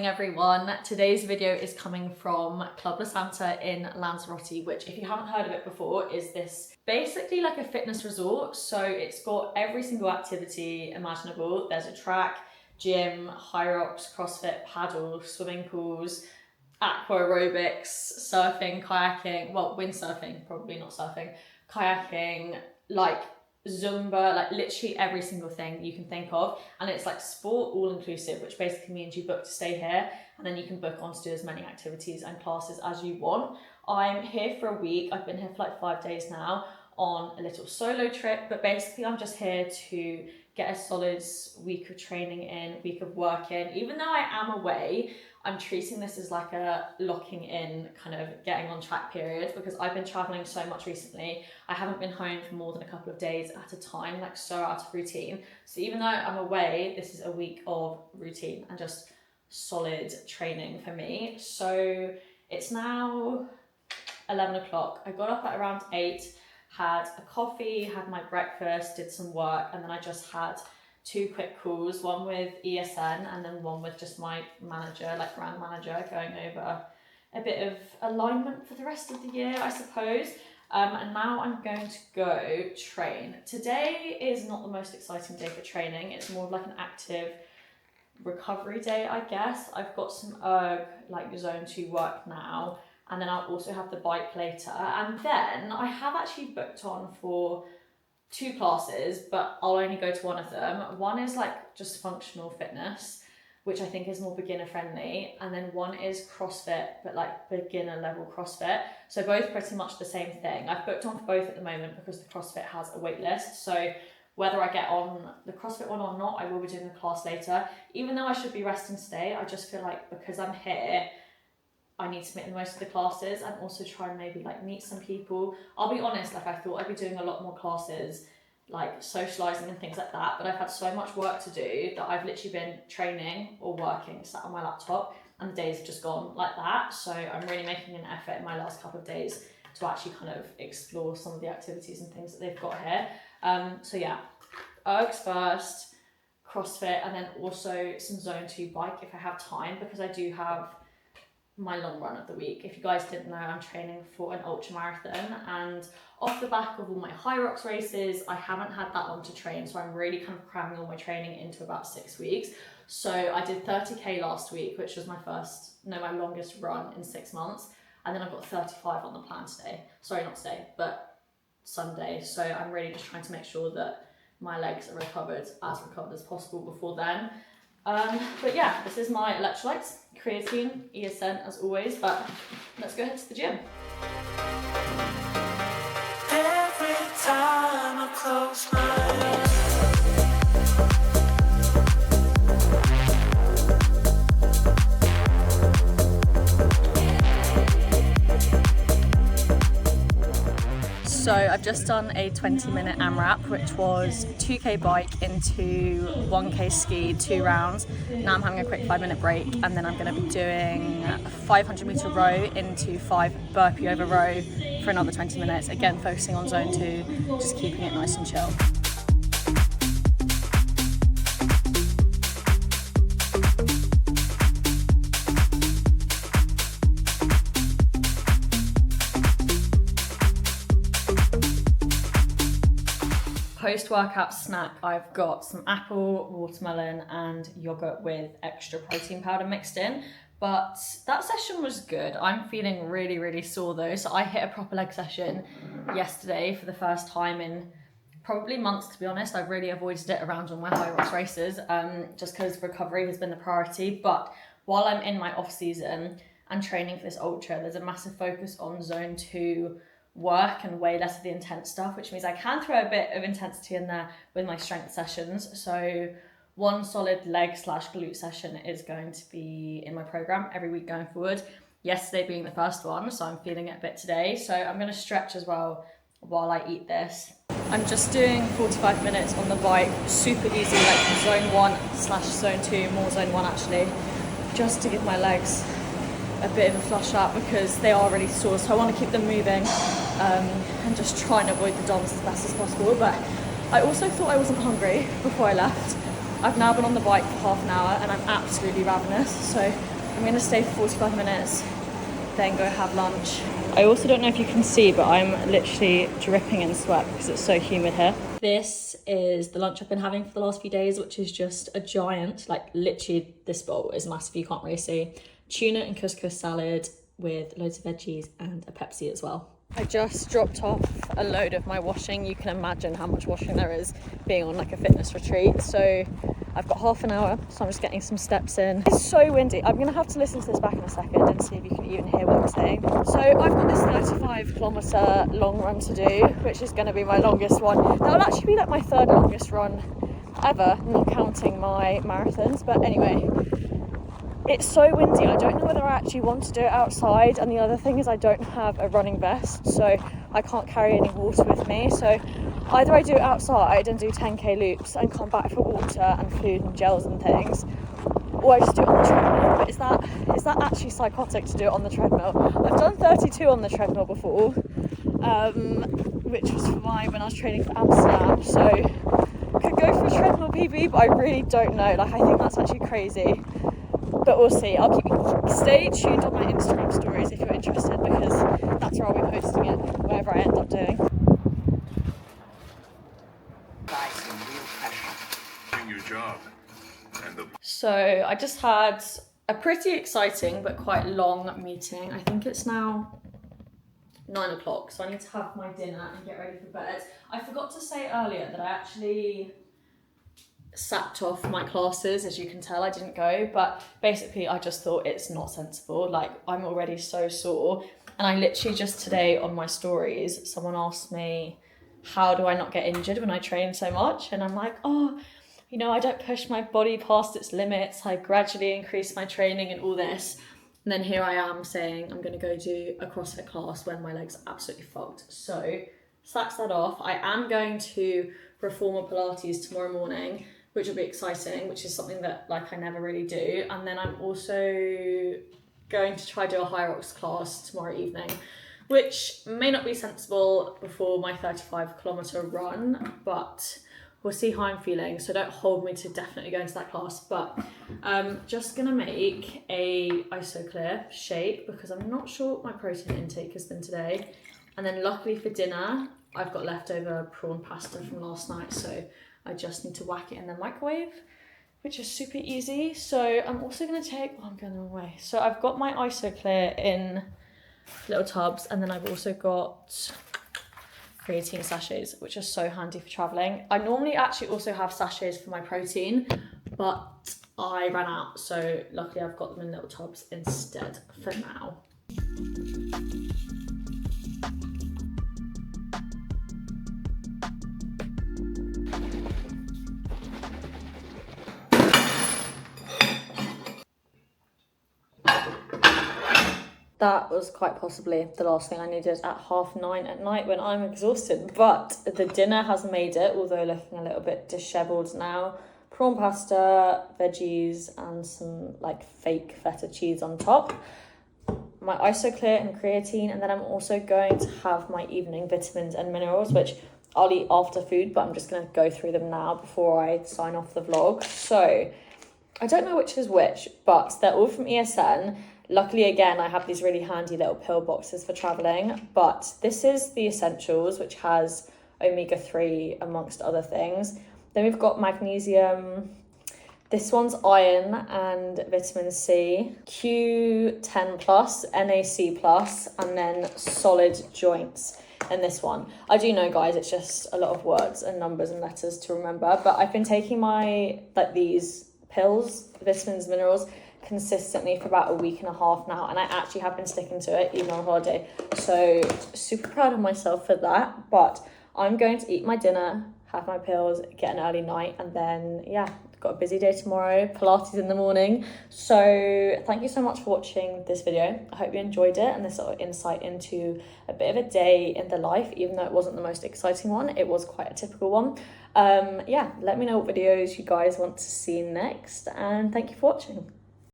morning everyone. Today's video is coming from Club La Santa in Lanzarote, which if you haven't heard of it before is this basically like a fitness resort. So it's got every single activity imaginable. There's a track, gym, high rocks, CrossFit, paddle, swimming pools, aqua aerobics, surfing, kayaking, well windsurfing, probably not surfing, kayaking, like Zumba, like literally every single thing you can think of. And it's like sport all inclusive, which basically means you book to stay here and then you can book on to do as many activities and classes as you want. I'm here for a week. I've been here for like 5 days now on a little solo trip, but basically I'm just here to get a solid week of training in, week of work in. Even though I am away, I'm treating this as like a locking in, kind of getting on track period, because I've been traveling so much recently. I haven't been home for more than a couple of days at a time, like so out of routine. So even though I'm away, this is a week of routine and just solid training for me. So it's now 11 o'clock. I got up at around 8, had a coffee, had my breakfast, did some work, and then I just had 2 quick calls, one with ESN and then one with just my manager, like brand manager, going over a bit of alignment for the rest of the year, I suppose. And now I'm going to go train. Today is not the most exciting day for training. It's more of like an active recovery day, I guess. I've got some erg, like zone 2 work now, and then I'll also have the bike later. And then I have actually booked on for 2 classes, but I'll only go to one of them. One is like just functional fitness, which I think is more beginner friendly. And then one is CrossFit, but like beginner level CrossFit. So both pretty much the same thing. I've booked on for both at the moment because the CrossFit has a wait list. So whether I get on the CrossFit one or not, I will be doing the class later. Even though I should be resting today, I just feel like because I'm here, I need to make the most of the classes and also try and maybe like meet some people. I'll be honest, like I thought I'd be doing a lot more classes, like socializing and things like that, but I've had so much work to do that I've literally been training or working, sat on my laptop, and the days have just gone like that. So I'm really making an effort in my last couple of days to actually kind of explore some of the activities and things that they've got here. So yeah, ergs first, CrossFit, and then also some zone 2 bike if I have time, because I do have my long run of the week. If you guys didn't know, I'm training for an ultra marathon, and off the back of all my high rocks races, I haven't had that long to train, so I'm really kind of cramming all my training into about 6 weeks. So I did 30k last week, which was my longest run in 6 months, and then I've got 35 on the plan today. Sorry, not today, but Sunday. So I'm really just trying to make sure that my legs are recovered as possible before then. But yeah, this is my electrolytes, creatine, ESN as always, but let's go head to the gym. Every time I close my eyes. So I've just done a 20-minute AMRAP, which was 2k bike into 1k ski, 2 rounds. Now I'm having a quick 5-minute break, and then I'm going to be doing a 500-meter row into 5 burpee over row for another 20 minutes. Again, focusing on zone 2, just keeping it nice and chill. Post-workout snack, I've got some apple, watermelon and yogurt with extra protein powder mixed in. But that session was good. I'm feeling really, really sore though. So I hit a proper leg session yesterday for the first time in probably months, to be honest. I've really avoided it around all my high rocks races, just because recovery has been the priority. But while I'm in my off season and training for this ultra, there's a massive focus on zone 2 work and way less of the intense stuff, which means I can throw a bit of intensity in there with my strength sessions. So one solid leg/glute session is going to be in my program every week going forward. Yesterday being the first one, so I'm feeling it a bit today. So I'm going to stretch as well while I eat this. I'm just doing 45 minutes on the bike, super easy, like zone 1/zone 2, more zone 1 actually, just to give my legs a bit of a flush out because they are really sore. So I want to keep them moving and just try and avoid the DOMs as best as possible. But I also thought I wasn't hungry before I left. I've now been on the bike for half an hour and I'm absolutely ravenous. So I'm gonna stay for 45 minutes, then go have lunch. I also don't know if you can see, but I'm literally dripping in sweat because it's so humid here. This is the lunch I've been having for the last few days, which is just a giant, like literally this bowl is massive, you can't really see. Tuna and couscous salad with loads of veggies and a Pepsi as well. I just dropped off a load of my washing. You can imagine how much washing there is being on like a fitness retreat. So I've got half an hour, so I'm just getting some steps in. It's so windy. I'm gonna have to listen to this back in a second and see if you can even hear what I'm saying. So I've got this 35-kilometer long run to do, which is gonna be my longest one. That will actually be like my third longest run ever, not counting my marathons. But anyway, it's so windy. I don't know whether I actually want to do it outside, and the other thing is I don't have a running vest, so I can't carry any water with me. So either I do it outside and do 10k loops and come back for water and food and gels and things, or I just do it on the treadmill. But is that actually psychotic to do it on the treadmill? I've done 32 on the treadmill before, which was fine when I was training for Amsterdam, so could go for a treadmill PB, but I really don't know. Like, I think that's actually crazy. But we'll see. I'll stay tuned on my Instagram stories if you're interested, because that's where I'll be posting it, whatever I end up doing. So I just had a pretty exciting but quite long meeting. I think it's now 9 o'clock, so I need to have my dinner and get ready for bed. I forgot to say earlier that I actually sacked off my classes. As you can tell, I didn't go, but basically I just thought it's not sensible. Like, I'm already so sore, and I literally just today on my stories, someone asked me, how do I not get injured when I train so much? And I'm like, oh, you know, I don't push my body past its limits. I gradually increase my training and all this. And then here I am saying I'm going to go do a CrossFit class when my legs are absolutely fucked. So slacks that off. I am going to Reformer Pilates tomorrow morning, which will be exciting, which is something that like I never really do. And then I'm also going to try do a High Rocks class tomorrow evening, which may not be sensible before my 35-kilometer run, but we'll see how I'm feeling. So don't hold me to definitely going to that class, but just gonna make a Isoclear shake because I'm not sure what my protein intake has been today. And then luckily for dinner, I've got leftover prawn pasta from last night, so I just need to whack it in the microwave, which is super easy. So I'm also gonna take, oh, I'm going the wrong way. So I've got my Isoclear in little tubs, and then I've also got creatine sachets, which are so handy for traveling. I normally actually also have sachets for my protein, but I ran out, so luckily I've got them in little tubs instead for now. That was quite possibly the last thing I needed at 9:30 at night when I'm exhausted. But the dinner has made it, although looking a little bit dishevelled now. Prawn pasta, veggies, and some like fake feta cheese on top. My Isoclear and creatine, and then I'm also going to have my evening vitamins and minerals, which I'll eat after food, but I'm just going to go through them now before I sign off the vlog. So I don't know which is which, but they're all from ESN. Luckily, again, I have these really handy little pill boxes for traveling, but this is the Essentials, which has omega-3 amongst other things. Then we've got magnesium. This one's iron and vitamin C, Q10 plus, NAC plus, and then solid joints in this one. I do know, guys, it's just a lot of words and numbers and letters to remember, but I've been taking my, like, these pills, vitamins, minerals, consistently for about a week and a half now, and I actually have been sticking to it even on holiday, so super proud of myself for that. But I'm going to eat my dinner, have my pills, get an early night, and then yeah, got a busy day tomorrow, Pilates in the morning. So thank you so much for watching this video. I hope you enjoyed it and this sort of insight into a bit of a day in the life. Even though it wasn't the most exciting one, it was quite a typical one. Yeah, let me know what videos you guys want to see next, and thank you for watching.